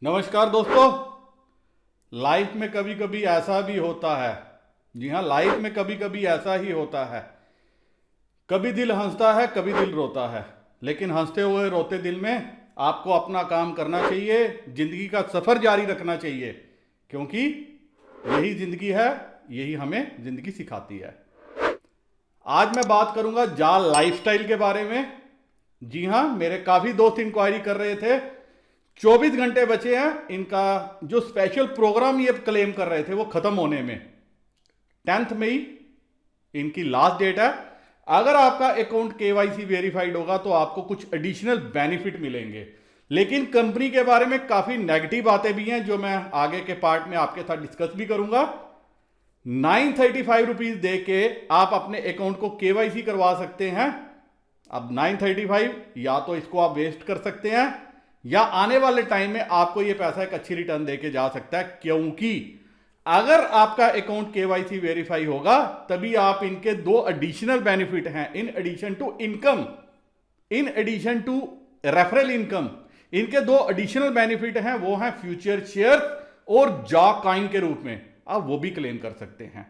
नमस्कार दोस्तों। लाइफ में कभी कभी ऐसा भी होता है। जी हाँ, लाइफ में कभी कभी ऐसा ही होता है। कभी दिल हंसता है, कभी दिल रोता है, लेकिन हंसते हुए रोते दिल में आपको अपना काम करना चाहिए, जिंदगी का सफर जारी रखना चाहिए, क्योंकि यही जिंदगी है, यही हमें जिंदगी सिखाती है। आज मैं बात करूंगा जाल लाइफस्टाइल के बारे में। जी हाँ, मेरे काफी दोस्त इंक्वायरी कर रहे थे। 24 घंटे बचे हैं इनका जो स्पेशल प्रोग्राम ये क्लेम कर रहे थे वो खत्म होने में। 10 मई इनकी लास्ट डेट है। अगर आपका अकाउंट केवाईसी वेरीफाइड होगा तो आपको कुछ एडिशनल बेनिफिट मिलेंगे, लेकिन कंपनी के बारे में काफी नेगेटिव बातें भी हैं जो मैं आगे के पार्ट में आपके साथ डिस्कस भी करूंगा। 935 दे के आप अपने अकाउंट को केवाईसी करवा सकते हैं। अब 935 या तो इसको आप वेस्ट कर सकते हैं या आने वाले टाइम में आपको यह पैसा एक अच्छी रिटर्न देके जा सकता है, क्योंकि अगर आपका अकाउंट केवाईसी वेरीफाई होगा तभी आप इनके दो एडिशनल बेनिफिट हैं in addition to income, in addition to referral income. इनके दो एडिशनल बेनिफिट हैं, वो हैं फ्यूचर शेयर और जॉ कॉइन के रूप में आप वो भी क्लेम कर सकते हैं।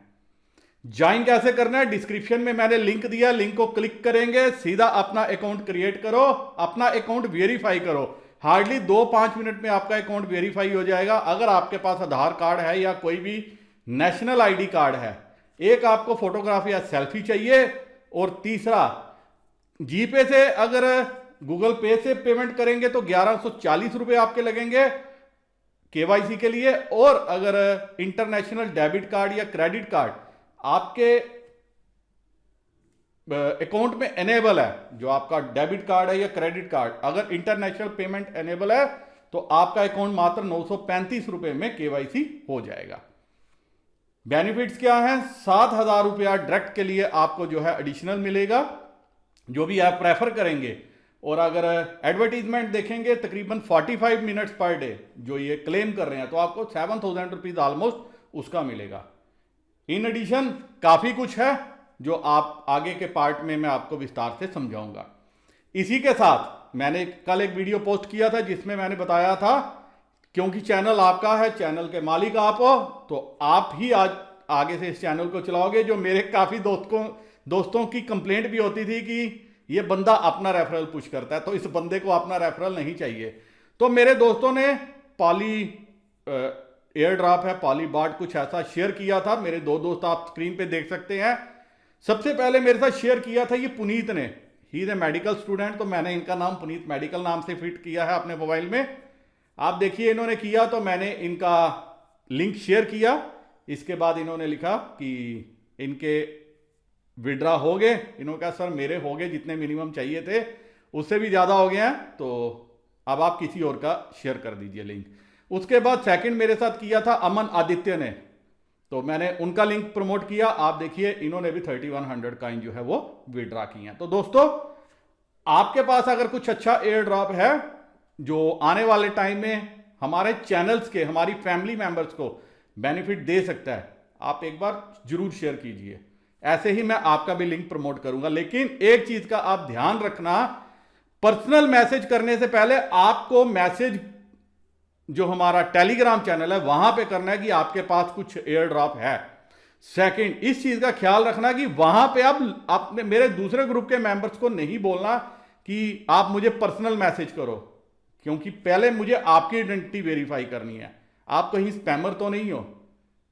ज्वाइन कैसे करना है, डिस्क्रिप्शन में मैंने लिंक दिया, लिंक को क्लिक करेंगे, सीधा अपना अकाउंट क्रिएट करो, अपना अकाउंट वेरीफाई करो। हार्डली 2-5 मिनट में आपका अकाउंट वेरीफाई हो जाएगा। अगर आपके पास आधार कार्ड है या कोई भी नेशनल आईडी कार्ड है, एक आपको फोटोग्राफ या सेल्फी चाहिए, और तीसरा जीपे से अगर गूगल पे से पेमेंट करेंगे तो 1140 रुपए आपके लगेंगे केवाईसी के लिए, और अगर इंटरनेशनल डेबिट कार्ड या क्रेडिट कार्ड आपके अकाउंट में एनेबल है, जो आपका डेबिट कार्ड है या क्रेडिट कार्ड, अगर इंटरनेशनल पेमेंट एनेबल है तो आपका अकाउंट मात्र 935 रुपए में केवाईसी हो जाएगा। बेनिफिट्स क्या हैं? 7,000 रुपया डायरेक्ट के लिए आपको जो है एडिशनल मिलेगा, जो भी आप प्रेफर करेंगे। और अगर एडवर्टीजमेंट देखेंगे तकरीबन 45 मिनट्स पर डे जो ये क्लेम कर रहे हैं, तो आपको 7,000 रुपीज ऑलमोस्ट उसका मिलेगा। इन एडिशन काफी कुछ है जो आप आगे के पार्ट में मैं आपको विस्तार से समझाऊंगा। इसी के साथ मैंने कल एक वीडियो पोस्ट किया था जिसमें मैंने बताया था, क्योंकि चैनल आपका है, चैनल के मालिक आप हो, तो आप ही आज आगे से इस चैनल को चलाओगे। जो मेरे काफी दोस्तों की कंप्लेंट भी होती थी कि ये बंदा अपना रेफरल पुश करता है, तो इस बंदे को अपना रेफरल नहीं चाहिए। तो मेरे दोस्तों ने पॉली एयर ड्रॉप है, पॉलीबार्ड, कुछ ऐसा शेयर किया था। मेरे दो दोस्त आप स्क्रीन पे देख सकते हैं। सबसे पहले मेरे साथ शेयर किया था ये पुनीत ने, he is a medical student, तो मैंने इनका नाम पुनीत मेडिकल नाम से फिट किया है अपने मोबाइल में। आप देखिए इन्होंने किया, तो मैंने इनका लिंक शेयर किया। इसके बाद इन्होंने लिखा कि इनके विड्रा हो गए। इन्होंने कहा सर मेरे हो गए, जितने मिनिमम चाहिए थे उससे भी ज़्यादा हो गए हैं, तो अब आप किसी और का शेयर कर दीजिए लिंक। उसके बाद सेकंड मेरे साथ किया था अमन आदित्य ने, तो मैंने उनका लिंक प्रमोट किया। आप देखिए इन्होंने भी 3100 कॉइन जो है वो विड्रा किए हैं। तो दोस्तों, आपके पास अगर कुछ अच्छा एयर ड्रॉप है जो आने वाले टाइम में हमारे चैनल्स के, हमारी फैमिली मेंबर्स को बेनिफिट दे सकता है, आप एक बार जरूर शेयर कीजिए। ऐसे ही मैं आपका भी लिंक प्रमोट करूंगा। लेकिन एक चीज का आप ध्यान रखना, पर्सनल मैसेज करने से पहले आपको मैसेज जो हमारा टेलीग्राम चैनल है वहां पे करना है कि आपके पास कुछ एयर ड्रॉप है। सेकंड, इस चीज का ख्याल रखना कि वहां पे अब आपने मेरे दूसरे ग्रुप के मेंबर्स को नहीं बोलना कि आप मुझे पर्सनल मैसेज करो, क्योंकि पहले मुझे आपकी आइडेंटिटी वेरीफाई करनी है। आप कहीं स्पैमर तो नहीं हो,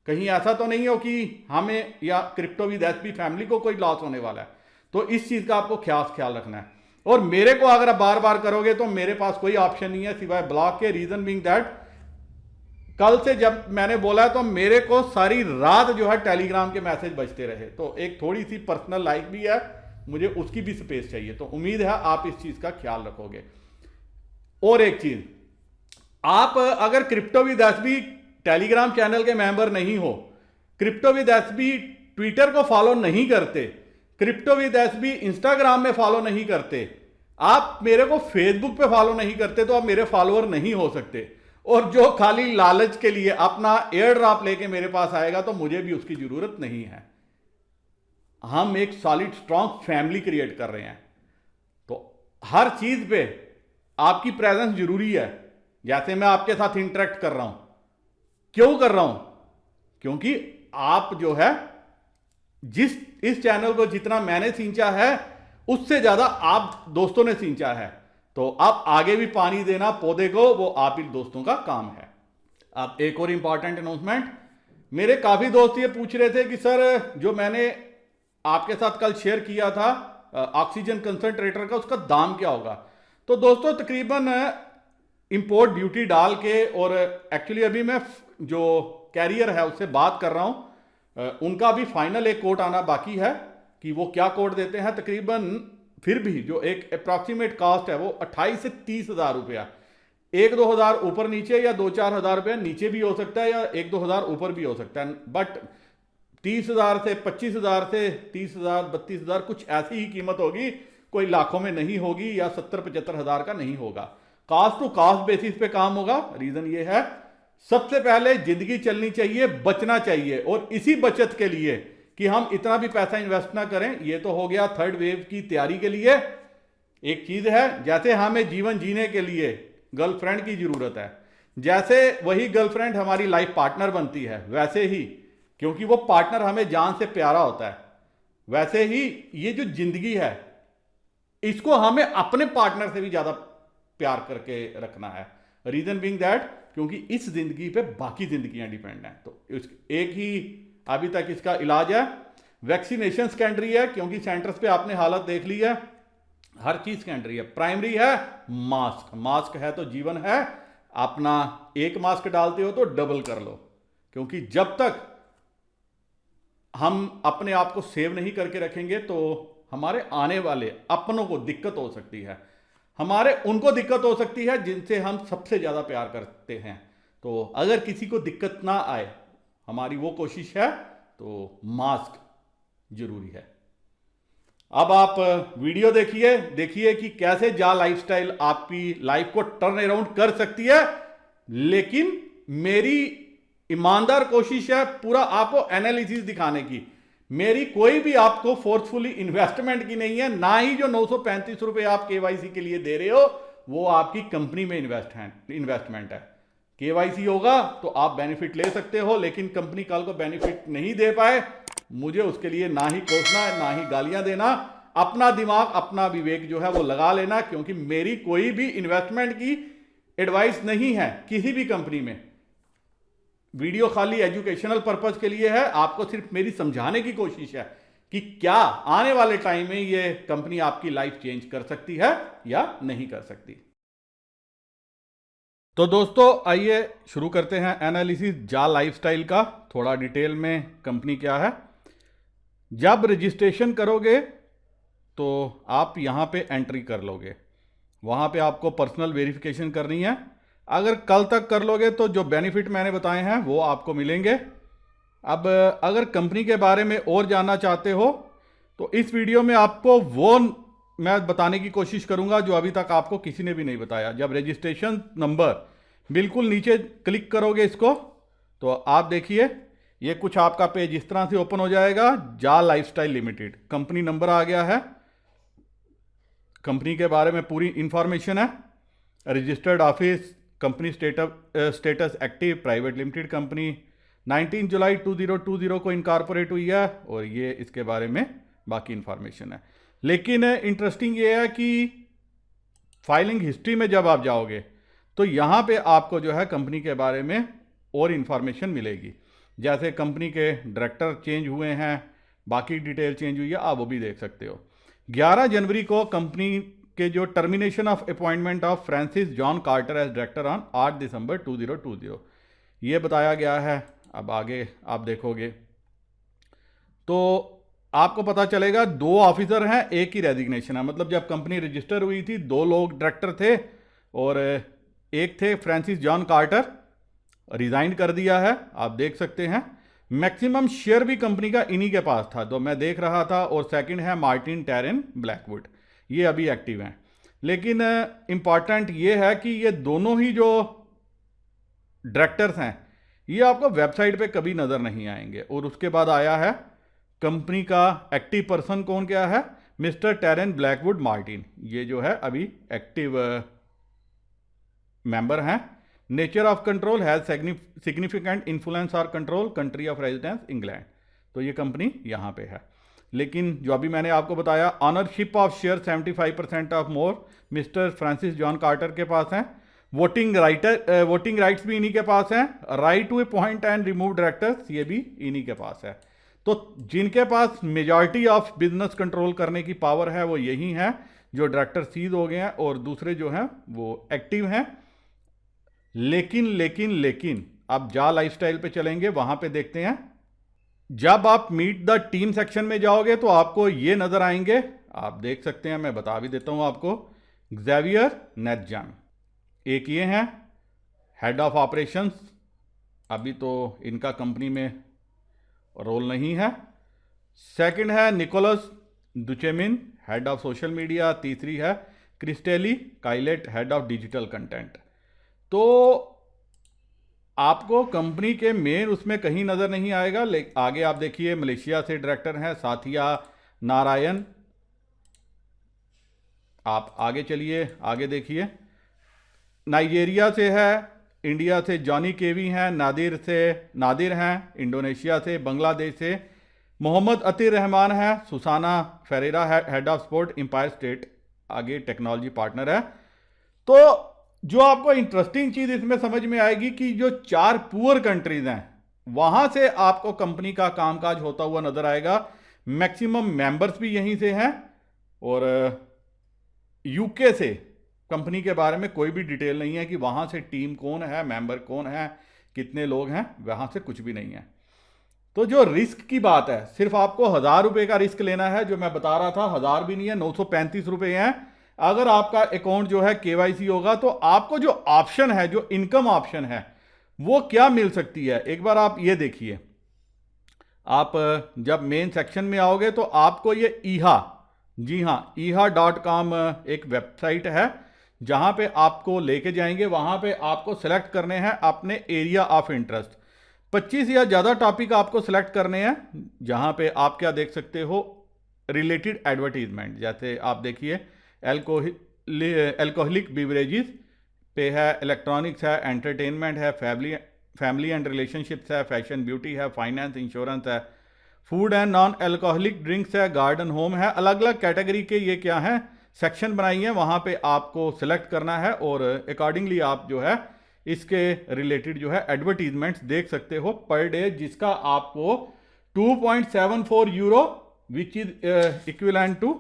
कहीं ऐसा तो नहीं हो कि हमें या क्रिप्टो विद एसपी फैमिली को कोई लॉस होने वाला है। तो इस चीज का आपको ख्याल रखना है। और मेरे को अगर आप बार बार करोगे तो मेरे पास कोई ऑप्शन नहीं है सिवाय ब्लॉक के। रीजन बीइंग दैट, कल से जब मैंने बोला तो मेरे को सारी रात जो है टेलीग्राम के मैसेज बजते रहे, तो एक थोड़ी सी पर्सनल लाइफ भी है, मुझे उसकी भी स्पेस चाहिए। तो उम्मीद है आप इस चीज का ख्याल रखोगे। और एक चीज, आप अगर crypto with SB Telegram channel के मेंबर नहीं हो, क्रिप्टो विद एसबी ट्विटर को फॉलो नहीं करते, क्रिप्टो विद एसबी इंस्टाग्राम में फॉलो नहीं करते, आप मेरे को फेसबुक पे फॉलो नहीं करते, तो आप मेरे फॉलोअर नहीं हो सकते। और जो खाली लालच के लिए अपना एयर ड्रॉप लेके मेरे पास आएगा तो मुझे भी उसकी जरूरत नहीं है। हम एक सॉलिड स्ट्रांग फैमिली क्रिएट कर रहे हैं, तो हर चीज पे आपकी प्रेजेंस जरूरी है। जैसे मैं आपके साथ इंटरेक्ट कर रहा हूं, क्यों कर रहा हूं? क्योंकि आप जो है इस चैनल को जितना मैंने सींचा है उससे ज्यादा आप दोस्तों ने सींचा है, तो आप आगे भी पानी देना पौधे को, वो आप ही दोस्तों का काम है। अब एक और इंपॉर्टेंट अनाउंसमेंट, मेरे काफी दोस्त ये पूछ रहे थे कि सर जो मैंने आपके साथ कल शेयर किया था ऑक्सीजन कंसंट्रेटर का, उसका दाम क्या होगा? तो दोस्तों तकरीबन इंपोर्ट ड्यूटी डाल के, और एक्चुअली अभी मैं जो कैरियर है उससे बात कर रहा हूं, उनका भी फाइनल एक कोट आना बाकी है कि वो क्या कोट देते हैं। तकरीबन फिर भी जो एक अप्रॉक्सीमेट कॉस्ट है वो 28 से 30 हज़ार रुपया, 1-2 हज़ार ऊपर नीचे या 2-4 हज़ार रुपया नीचे भी हो सकता है, या 1-2 हज़ार ऊपर भी हो सकता है, बट 30 हज़ार से 25 हज़ार से 30 हज़ार 32 हज़ार कुछ ऐसी ही कीमत होगी, कोई लाखों में नहीं होगी या 70-75 हज़ार का नहीं होगा। कॉस्ट टू कॉस्ट बेसिस पे काम होगा। रीजन ये है, सबसे पहले जिंदगी चलनी चाहिए, बचना चाहिए, और इसी बचत के लिए कि हम इतना भी पैसा इन्वेस्ट ना करें। ये तो हो गया थर्ड वेव की तैयारी के लिए। एक चीज है, जैसे हमें जीवन जीने के लिए गर्लफ्रेंड की जरूरत है, जैसे वही गर्लफ्रेंड हमारी लाइफ पार्टनर बनती है, वैसे ही, क्योंकि वो पार्टनर हमें जान से प्यारा होता है, वैसे ही ये जो जिंदगी है इसको हमें अपने पार्टनर से भी ज्यादा प्यार करके रखना है। रीजन बीइंग दैट, क्योंकि इस जिंदगी पे बाकी जिंदगियां डिपेंड हैं। तो एक ही अभी तक इसका इलाज है, वैक्सीनेशन सेकेंडरी है, क्योंकि सेंटर्स पे आपने हालत देख ली है, हर चीज सेकेंडरी है। प्राइमरी है मास्क, मास्क है तो जीवन है। अपना एक मास्क डालते हो तो डबल कर लो, क्योंकि जब तक हम अपने आप को सेव नहीं करके रखेंगे तो हमारे आने वाले अपनों को दिक्कत हो सकती है, हमारे उनको दिक्कत हो सकती है जिनसे हम सबसे ज्यादा प्यार करते हैं। तो अगर किसी को दिक्कत ना आए, हमारी वो कोशिश है, तो मास्क जरूरी है। अब आप वीडियो देखिए कि कैसे जा लाइफस्टाइल आपकी लाइफ को टर्न अराउंड कर सकती है। लेकिन मेरी ईमानदार कोशिश है पूरा आपको एनालिसिस दिखाने की। मेरी कोई भी आपको फोर्सफुली इन्वेस्टमेंट की नहीं है, ना ही जो 935 रुपए आप केवाईसी के लिए दे रहे हो वो आपकी कंपनी में इन्वेस्टमेंट है। केवाईसी होगा तो आप बेनिफिट ले सकते हो, लेकिन कंपनी कल को बेनिफिट नहीं दे पाए, मुझे उसके लिए ना ही कोसना ना ही गालियां देना। अपना दिमाग अपना विवेक जो है वो लगा लेना, क्योंकि मेरी कोई भी इन्वेस्टमेंट की एडवाइस नहीं है किसी भी कंपनी में। वीडियो खाली एजुकेशनल पर्पस के लिए है, आपको सिर्फ मेरी समझाने की कोशिश है कि क्या आने वाले टाइम में ये कंपनी आपकी लाइफ चेंज कर सकती है या नहीं कर सकती। तो दोस्तों आइए शुरू करते हैं एनालिसिस जा लाइफस्टाइल का। थोड़ा डिटेल में कंपनी क्या है। जब रजिस्ट्रेशन करोगे तो आप यहाँ पे एंट्री कर लोगे, वहाँ पे आपको पर्सनल वेरिफिकेशन करनी है। अगर कल तक कर लोगे तो जो बेनिफिट मैंने बताए हैं वो आपको मिलेंगे। अब अगर कंपनी के बारे में और जानना चाहते हो तो इस वीडियो में आपको वो मैं बताने की कोशिश करूंगा जो अभी तक आपको किसी ने भी नहीं बताया। जब रजिस्ट्रेशन नंबर बिल्कुल नीचे क्लिक करोगे इसको, तो आप देखिए ये कुछ आपका पेज इस तरह से ओपन हो जाएगा। जा लाइफस्टाइल लिमिटेड कंपनी नंबर आ गया है, कंपनी के बारे में पूरी इंफॉर्मेशन है। Registered office, company status active private limited company, 19 जुलाई 2020 को इनकॉर्पोरेट हुई है, और ये इसके बारे में बाकी इंफॉर्मेशन है। लेकिन इंटरेस्टिंग ये है कि फाइलिंग हिस्ट्री में जब आप जाओगे तो यहाँ पे आपको जो है कंपनी के बारे में और इंफॉर्मेशन मिलेगी, जैसे कंपनी के डायरेक्टर चेंज हुए हैं, बाकी डिटेल चेंज हुई है, आप वो भी देख सकते हो। 11 जनवरी को कंपनी के जो termination of appointment of Francis John Carter as director on 8 December 2020 ये बताया गया है। अब आगे आप देखोगे तो आपको पता चलेगा 2 ऑफिसर हैं, एक ही रेजिग्नेशन है। मतलब जब कंपनी रजिस्टर हुई थी 2 लोग डायरेक्टर थे और एक थे फ्रांसिस जॉन कार्टर, रिजाइन कर दिया है, आप देख सकते हैं। मैक्सिमम शेयर भी कंपनी का इन्हीं के पास था, तो मैं देख रहा था। और सेकंड है मार्टिन टेरेन ब्लैकवुड, ये अभी एक्टिव हैं। लेकिन इंपॉर्टेंट ये है कि ये दोनों ही जो डायरेक्टर्स हैं ये आपको वेबसाइट पे कभी नज़र नहीं आएंगे। और उसके बाद आया है कंपनी का एक्टिव पर्सन कौन क्या है, मिस्टर टेरेन ब्लैकवुड मार्टिन, ये जो है अभी एक्टिव मेंबर हैं। Nature of control has significant influence और control, country of residence England. तो ये कंपनी यहाँ पे है। लेकिन जो अभी मैंने आपको बताया, ownership of share 75% of more mister Francis John Carter के पास है। वोटिंग राइट्स भी इन्हीं के पास हैं। Right to appoint and remove directors, ये भी इन्हीं के पास है। तो जिनके पास मेजॉरिटी ऑफ बिजनेस कंट्रोल करने की पावर है वो यही हैं, जो डायरेक्टर सीज हो गए हैं और दूसरे जो हैं वो एक्टिव हैं। लेकिन अब जा लाइफस्टाइल पे चलेंगे, वहां पे देखते हैं। जब आप मीट द टीम सेक्शन में जाओगे तो आपको ये नजर आएंगे, आप देख सकते हैं, मैं बता भी देता हूं आपको। ज़ेवियर नेटजन एक ये हैं हेड ऑफ ऑपरेशंस, अभी तो इनका कंपनी में रोल नहीं है। सेकंड है Nicolas Duchemin, head of social media. तीसरी है Christelle Caillet, head of digital content. तो आपको कंपनी के मेन उसमें कहीं नजर नहीं आएगा। लेकिन आगे आप देखिए, मलेशिया से डायरेक्टर हैं साथिया नारायण। आप आगे चलिए, आगे देखिए, नाइजीरिया से है, इंडिया से जॉनी केवी हैं, नादिर हैं, इंडोनेशिया से, बांग्लादेश से मोहम्मद अतीर रहमान है, सुसाना फेरेरा है, head of sport Empire State आगे टेक्नोलॉजी पार्टनर है। तो जो आपको इंटरेस्टिंग चीज इसमें समझ में आएगी कि जो 4 पुअर कंट्रीज हैं वहां से आपको कंपनी का कामकाज होता हुआ नजर आएगा। मैक्सिमम मेंबर्स भी यहीं से हैं और यूके से कंपनी के बारे में कोई भी डिटेल नहीं है कि वहां से टीम कौन है, मेंबर कौन है, कितने लोग हैं, वहां से कुछ भी नहीं है। तो जो रिस्क की बात है, सिर्फ आपको 1000 रुपए का रिस्क लेना है, जो मैं बता रहा था 1000 भी नहीं है, 935 रुपए हैं। अगर आपका अकाउंट जो है केवाईसी होगा तो आपको जो ऑप्शन है, जो इनकम ऑप्शन है, वो क्या मिल सकती है, एक बार आप ये देखिए। आप जब मेन सेक्शन में आओगे तो आपको ये ईहा, जी हां, ईहा.com एक वेबसाइट है जहां पे आपको लेके जाएंगे। वहां पे आपको सेलेक्ट करने हैं अपने एरिया ऑफ इंटरेस्ट। 25 या ज्यादा टॉपिक आपको सेलेक्ट करने हैं, जहां पे आप क्या देख सकते हो, रिलेटेड एडवर्टीजमेंट। जैसे आप देखिए, एल्कोहलिक बिवरेजेस पे है, इलेक्ट्रॉनिक्स है, एंटरटेनमेंट है, फैमिली एंड रिलेशनशिप्स है, फैशन ब्यूटी है, फाइनेंस इंश्योरेंस है, food and non alcoholic drinks है, गार्डन होम है। अलग अलग कैटेगरी के ये क्या है, सेक्शन बनाई है, वहां पे आपको सिलेक्ट करना है और अकॉर्डिंगली आप जो है इसके रिलेटेड जो है एडवर्टीजमेंट्स देख सकते हो पर डे, जिसका आपको 2.74 euro which is equivalent to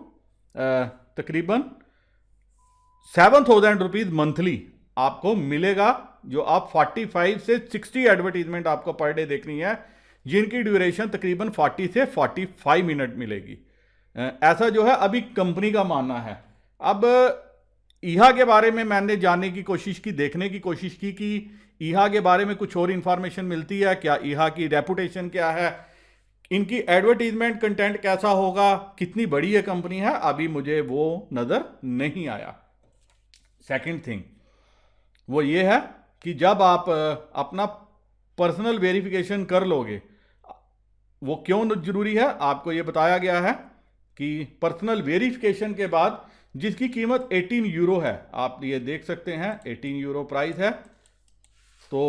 तकरीबन 7,000 रुपीज मंथली आपको मिलेगा। जो आप 45 से 60 एडवर्टीजमेंट आपको पर डे देखनी है, जिनकी ड्यूरेशन तकरीबन 40 से 45 मिनट मिलेगी। ऐसा जो है अभी कंपनी का मानना है। अब ईहा के बारे में मैंने जानने की कोशिश की, देखने की कोशिश की कि ईहा के बारे में कुछ और इंफॉर्मेशन मिलती है क्या, ईहा की रेपुटेशन क्या है, इनकी एडवर्टीजमेंट कंटेंट कैसा होगा, कितनी बड़ी ये कंपनी है, अभी मुझे वो नजर नहीं आया। सेकंड थिंग वो ये है कि जब आप अपना पर्सनल वेरिफिकेशन कर लोगे, वो क्यों जरूरी है, आपको ये बताया गया है कि पर्सनल वेरिफिकेशन के बाद जिसकी कीमत 18 यूरो है, आप ये देख सकते हैं 18 यूरो प्राइस है। तो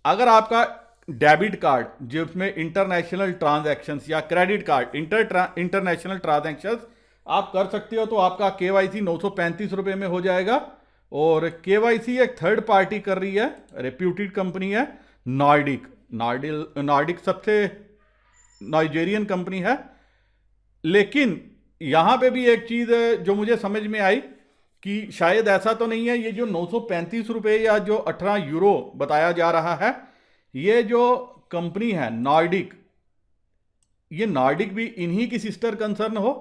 अगर आपका डेबिट कार्ड जिसमें इंटरनेशनल ट्रांजैक्शंस या क्रेडिट कार्ड इंटरनेशनल ट्रांजैक्शंस आप कर सकते हो, तो आपका केवाईसी 935 रुपए में हो जाएगा। और केवाईसी एक थर्ड पार्टी कर रही है, रेप्यूटेड कंपनी है नॉर्डिक सबसे नाइजीरियन कंपनी है। लेकिन यहां पे भी एक चीज जो मुझे समझ में आई कि शायद ऐसा तो नहीं है, ये जो 935 रुपए या जो 18 यूरो बताया जा रहा है, ये जो कंपनी है नॉर्डिक, ये नॉर्डिक भी इन्हीं की सिस्टर कंसर्न हो,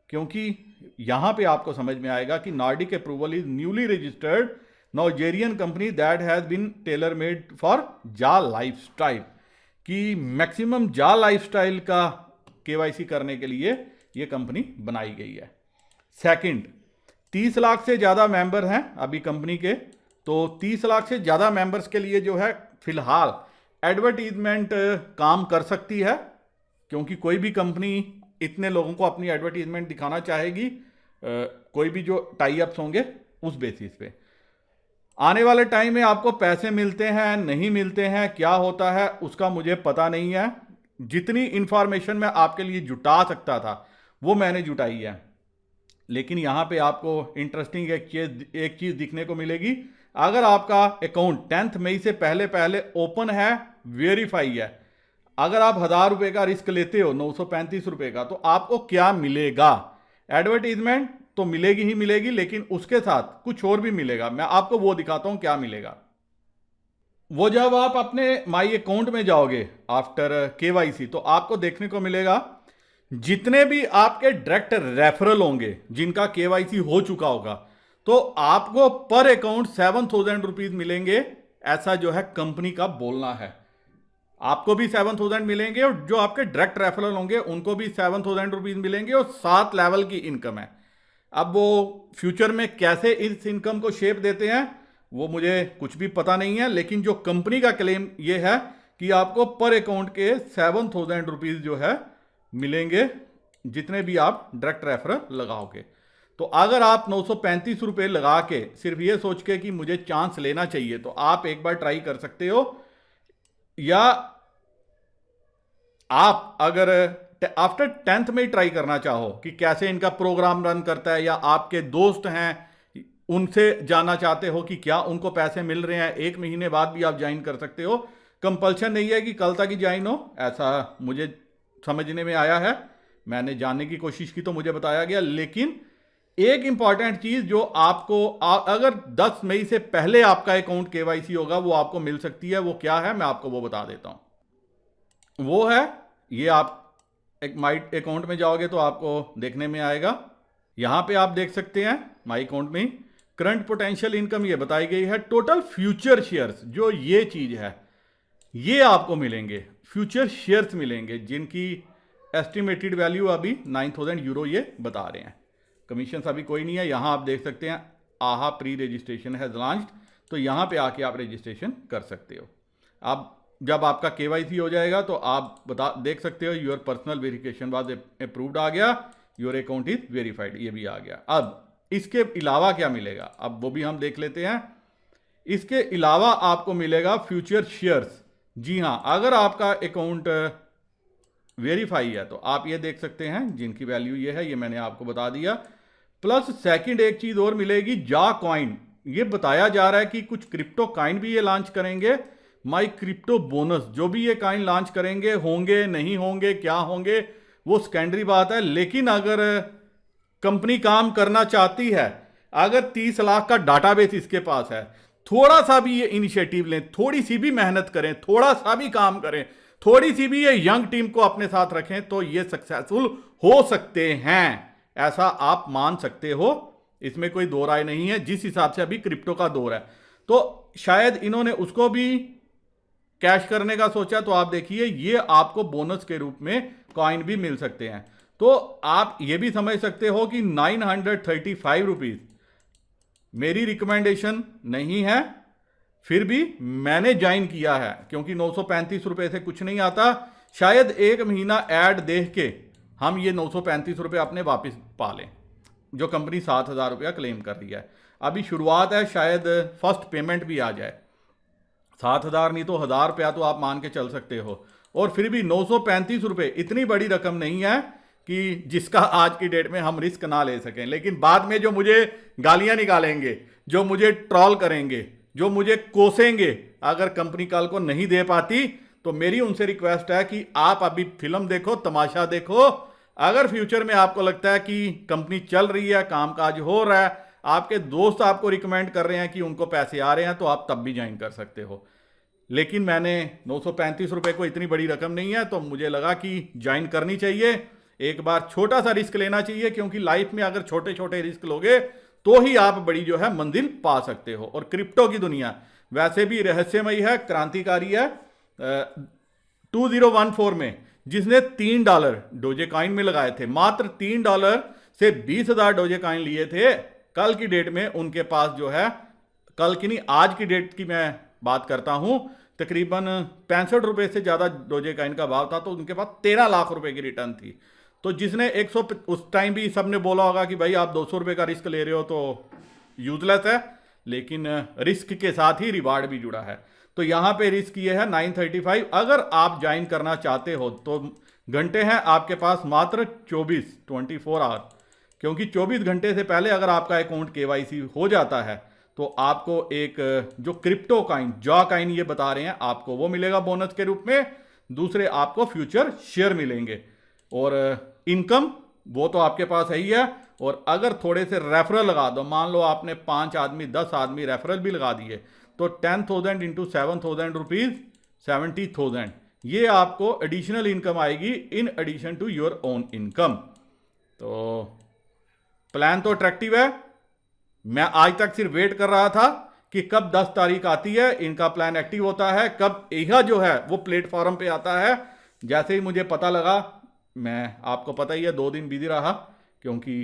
क्योंकि यहां पे आपको समझ में आएगा कि Nordic approval is newly registered Nigerian company that has been tailor made for Jaa lifestyle, कि मैक्सिमम जा लाइफस्टाइल का केवाईसी करने के लिए ये कंपनी बनाई गई है। सेकंड, 30 लाख से ज़्यादा मेंबर हैं अभी कंपनी के, तो 30 लाख से ज़्यादा मेंबर्स के लिए जो है फिलहाल एडवर्टीजमेंट काम कर सकती है, क्योंकि कोई भी कंपनी इतने लोगों को अपनी एडवर्टीजमेंट दिखाना चाहेगी, कोई भी जो टाई अप्स होंगे उस बेसिस पे। आने वाले टाइम में आपको पैसे मिलते हैं नहीं मिलते हैं, क्या होता है उसका मुझे पता नहीं है। जितनी इंफॉर्मेशन मैं आपके लिए जुटा सकता था वो मैंने जुटाई है। लेकिन यहां पे आपको इंटरेस्टिंग एक चीज दिखने को मिलेगी। अगर आपका अकाउंट 10 मई से पहले पहले ओपन है, वेरीफाई है, अगर आप 1000 रुपए का रिस्क लेते हो 935 रुपए का, तो आपको क्या मिलेगा? एडवर्टीजमेंट तो मिलेगी ही मिलेगी, लेकिन उसके साथ कुछ और भी मिलेगा। मैं आपको वो दिखाता हूं क्या मिलेगा। वो जब आप अपने माई अकाउंट में जाओगे आफ्टर केवाईसी, तो आपको देखने को मिलेगा जितने भी आपके डायरेक्ट रेफरल होंगे जिनका केवाईसी हो चुका होगा, तो आपको पर अकाउंट 7000 रुपीज मिलेंगे। ऐसा जो है कंपनी का बोलना है। आपको भी 7000 मिलेंगे और जो आपके डायरेक्ट रेफरल होंगे उनको भी 7000 रुपीज मिलेंगे, और 7 लेवल की इनकम है। अब वो फ्यूचर में कैसे इस इनकम को शेप देते हैं वो मुझे कुछ भी पता नहीं है, लेकिन जो कंपनी का क्लेम ये है कि आपको पर अकाउंट के 7000 रुपीज जो है मिलेंगे जितने भी आप डायरेक्ट रेफरल लगाओगे। तो अगर आप 935 रुपए लगा के सिर्फ ये सोच के कि मुझे चांस लेना चाहिए, तो आप एक बार ट्राई कर सकते हो। या आप अगर आफ्टर 10th में ट्राई करना चाहो कि कैसे इनका प्रोग्राम रन करता है, या आपके दोस्त हैं उनसे जानना चाहते हो कि क्या उनको पैसे मिल रहे हैं, 1 महीने बाद भी आप ज्वाइन कर सकते हो। कंपल्शन नहीं है कि कल तक ही ज्वाइन हो, ऐसा मुझे समझने में आया है। मैंने जानने की कोशिश की तो मुझे बताया गया। लेकिन एक इंपॉर्टेंट चीज जो आपको अगर 10 मई से पहले आपका अकाउंट केवाईसी होगा वो आपको मिल सकती है। वो क्या है मैं आपको वो बता देता हूं। वो है ये, आप एक माई अकाउंट में जाओगे तो आपको देखने में आएगा। यहां पे आप देख सकते हैं माई अकाउंट में करंट पोटेंशियल इनकम ये बताई गई है। टोटल फ्यूचर शेयर्स जो ये चीज है ये आपको मिलेंगे, फ्यूचर शेयर्स मिलेंगे जिनकी एस्टिमेटेड वैल्यू अभी 9000 यूरो ये बता रहे हैं। कमीशन अभी कोई नहीं है। यहां आप देख सकते हैं आहा प्री रजिस्ट्रेशन है लॉन्च्ड, तो यहां पे आके आप रजिस्ट्रेशन कर सकते हो। अब जब आपका केवाईसी हो जाएगा तो आप देख सकते हो your personal verification was approved आ गया, योर अकाउंट इज वेरीफाइड ये भी आ गया। अब इसके अलावा क्या मिलेगा अब वो भी हम देख लेते हैं। इसके अलावा आपको मिलेगा फ्यूचर शेयर्स। जी हां, अगर आपका अकाउंट वेरीफाई है तो आप ये देख सकते हैं जिनकी वैल्यू ये है, ये मैंने आपको बता दिया। प्लस सेकंड एक चीज और मिलेगी, जा कॉइन। ये बताया जा रहा है कि कुछ क्रिप्टो कॉइन भी ये लॉन्च करेंगे। माई क्रिप्टो बोनस, जो भी ये कॉइन लॉन्च करेंगे, होंगे नहीं होंगे क्या होंगे वो सेकेंडरी बात है। लेकिन अगर कंपनी काम करना चाहती है, अगर 30 लाख का डाटाबेस इसके पास है, थोड़ा सा भी ये इनिशिएटिव लें, थोड़ी सी भी मेहनत करें, थोड़ा सा भी काम करें, थोड़ी सी भी ये यंग टीम को अपने साथ रखें, तो ये सक्सेसफुल हो सकते हैं। ऐसा आप मान सकते हो, इसमें कोई दो राय नहीं है। जिस हिसाब से अभी क्रिप्टो का दौर है तो शायद इन्होंने उसको भी कैश करने का सोचा। तो आप देखिए ये आपको बोनस के रूप में कॉइन भी मिल सकते हैं। तो आप ये भी समझ सकते हो कि 935 रुपीज मेरी रिकमेंडेशन नहीं है, फिर भी मैंने ज्वाइन किया है क्योंकि 935 रुपए से कुछ नहीं आता। शायद 1 महीना ऐड देख के हम ये 935 रुपए अपने वापस पा लें, जो कंपनी 7000 रुपया क्लेम कर रही है। अभी शुरुआत है, शायद फर्स्ट पेमेंट भी आ जाए। 7000 नहीं तो 1000 रुपया तो आप मान के चल सकते हो। और फिर भी 935 रुपए इतनी बड़ी रकम नहीं है कि जिसका आज की डेट में हम रिस्क ना ले सकें। लेकिन बाद में जो मुझे गालियां निकालेंगे, जो मुझे ट्रॉल करेंगे, जो मुझे कोसेंगे अगर कंपनी कल को नहीं दे पाती, तो मेरी उनसे रिक्वेस्ट है कि आप अभी फिल्म देखो, तमाशा देखो। अगर फ्यूचर में आपको लगता है कि कंपनी चल रही है, कामकाज हो रहा है, आपके दोस्त आपको रिकमेंड कर रहे हैं कि उनको पैसे आ रहे हैं, तो आप तब भी ज्वाइन कर सकते हो। लेकिन मैंने 935 रुपए को इतनी बड़ी रकम नहीं है, तो मुझे लगा कि ज्वाइन करनी चाहिए। एक बार छोटा सा रिस्क लेना चाहिए, क्योंकि लाइफ में अगर छोटे छोटे रिस्क लोगे तो ही आप बड़ी जो है मंजिल पा सकते हो। और क्रिप्टो की दुनिया वैसे भी रहस्यमयी है, क्रांतिकारी है। 2014 में जिसने $3 डोजे कॉइन में लगाए थे, मात्र $3 से 20,000 डोजे कॉइन लिए थे, कल की डेट में उनके पास जो है, कल की नहीं आज की डेट की मैं बात करता हूं, तकरीबन 65 रुपए से ज्यादा डोजे कॉइन का भाव था, तो उनके पास 13 लाख रुपए की रिटर्न थी। तो जिसने 100 उस टाइम भी सबने बोला होगा कि भाई आप 200 रुपए का रिस्क ले रहे हो तो यूजलेस है। लेकिन रिस्क के साथ ही रिवार्ड भी जुड़ा है। तो यहाँ पे रिस्क ये है 935। अगर आप ज्वाइन करना चाहते हो तो घंटे हैं आपके पास मात्र 24 आवर, क्योंकि 24 घंटे से पहले अगर आपका अकाउंट केवाईसी हो जाता है तो आपको एक जो क्रिप्टो काइन जॉ काइन ये बता रहे हैं आपको वो मिलेगा बोनस के रूप में। दूसरे आपको फ्यूचर शेयर मिलेंगे और इनकम वो तो आपके पास है ही है। और अगर थोड़े से रेफरल लगा दो, मान लो आपने 5 आदमी 10 आदमी रेफरल भी लगा दिए, तो 10,000 इंटू 7,000 रुपीज 70,000 ये आपको एडिशनल इनकम आएगी in addition to your own income. तो प्लान तो अट्रैक्टिव है। मैं आज तक सिर्फ वेट कर रहा था कि कब 10 तारीख आती है, इनका प्लान एक्टिव होता है, कब यह जो है वो प्लेटफॉर्म पे आता है। जैसे ही मुझे पता लगा, मैं आपको पता ही है 2 दिन बिजी रहा, क्योंकि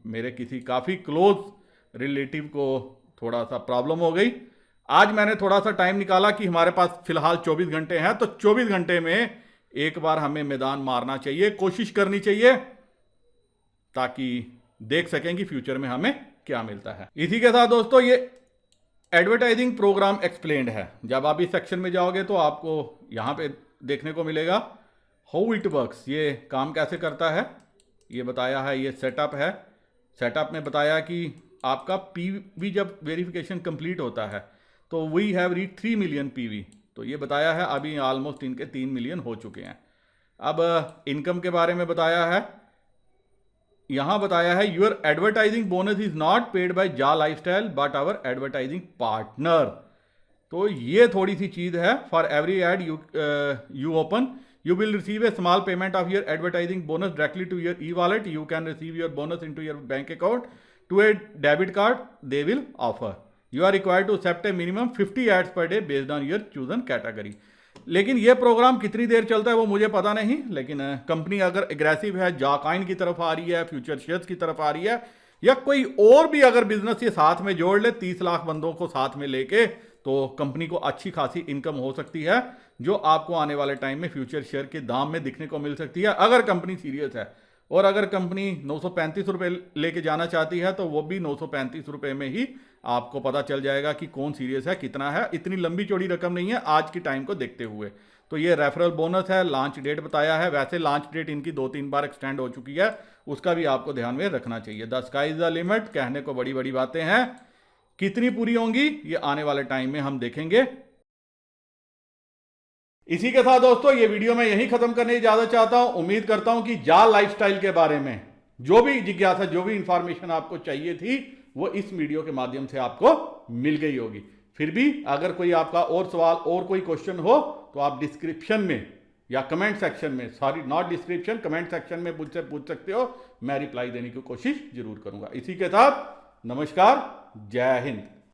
मेरे किसी काफ़ी क्लोज रिलेटिव को थोड़ा सा प्रॉब्लम हो गई। आज मैंने थोड़ा सा टाइम निकाला कि हमारे पास फिलहाल 24 घंटे हैं, तो 24 घंटे में एक बार हमें मैदान मारना चाहिए, कोशिश करनी चाहिए, ताकि देख सकें कि फ्यूचर में हमें क्या मिलता है। इसी के साथ दोस्तों ये एडवर्टाइजिंग प्रोग्राम एक्सप्लेन्ड है। जब आप इस सेक्शन में जाओगे तो आपको यहाँ पे देखने को मिलेगा हाउ इट वर्क्स, ये काम कैसे करता है ये बताया है। ये सेटअप है। सेटअप में बताया कि आपका पीवी जब वेरिफिकेशन कंप्लीट होता है तो we have reach 3 million PV, तो ये बताया है अभी ऑलमोस्ट इनके 3 मिलियन हो चुके हैं। अब इनकम के बारे में बताया है। यहां बताया है your advertising bonus is not paid by जा lifestyle but our advertising partner. तो ये थोड़ी सी चीज है। For every ad you open you will receive a small payment of your advertising bonus directly to your e-wallet. You can receive your bonus into your bank account to a debit card they will offer. You are required to accept a minimum 50 ads per day based on your chosen category. लेकिन ये programme कितनी देर चलता है वो मुझे पता नहीं, लेकिन कंपनी अगर एग्रेसिव है, जाकाइन की तरफ आ रही है, फ्यूचर शेयर्स की तरफ आ रही है, या कोई और भी अगर बिजनेस ये साथ में जोड़ ले 30 लाख बंदों को साथ में लेके, तो कंपनी को अच्छी खासी इनकम हो सकती है, जो आपको आने वाले टाइम में फ्यूचर शेयर के दाम में दिखने को मिल सकती है अगर कंपनी सीरियस है। और अगर कंपनी 935 रुपये लेके जाना चाहती है तो वो भी 935 रुपये में ही आपको पता चल जाएगा कि कौन सीरियस है, कितना है। इतनी लंबी चौड़ी रकम नहीं है आज की टाइम को देखते हुए। तो ये रेफरल बोनस है। लॉन्च डेट बताया है। वैसे लॉन्च डेट इनकी 2-3 बार एक्सटेंड हो चुकी है, उसका भी आपको ध्यान में रखना चाहिए। The sky is the limit, कहने को बड़ी बड़ी बातें हैं, कितनी पूरी होंगी ये आने वाले टाइम में हम देखेंगे। इसी के साथ दोस्तों ये वीडियो मैं यहीं खत्म करने की इजाजत चाहता हूं। उम्मीद करता हूं कि जाल लाइफस्टाइल के बारे में जो भी जिज्ञासा, जो भी इंफॉर्मेशन आपको चाहिए थी वो इस वीडियो के माध्यम से आपको मिल गई होगी। फिर भी अगर कोई आपका और सवाल और कोई क्वेश्चन हो तो आप डिस्क्रिप्शन में या कमेंट सेक्शन में, sorry not description, comment section में मुझसे पूछ सकते हो। मैं रिप्लाई देने की कोशिश जरूर करूंगा। इसी के साथ नमस्कार, जय हिंद।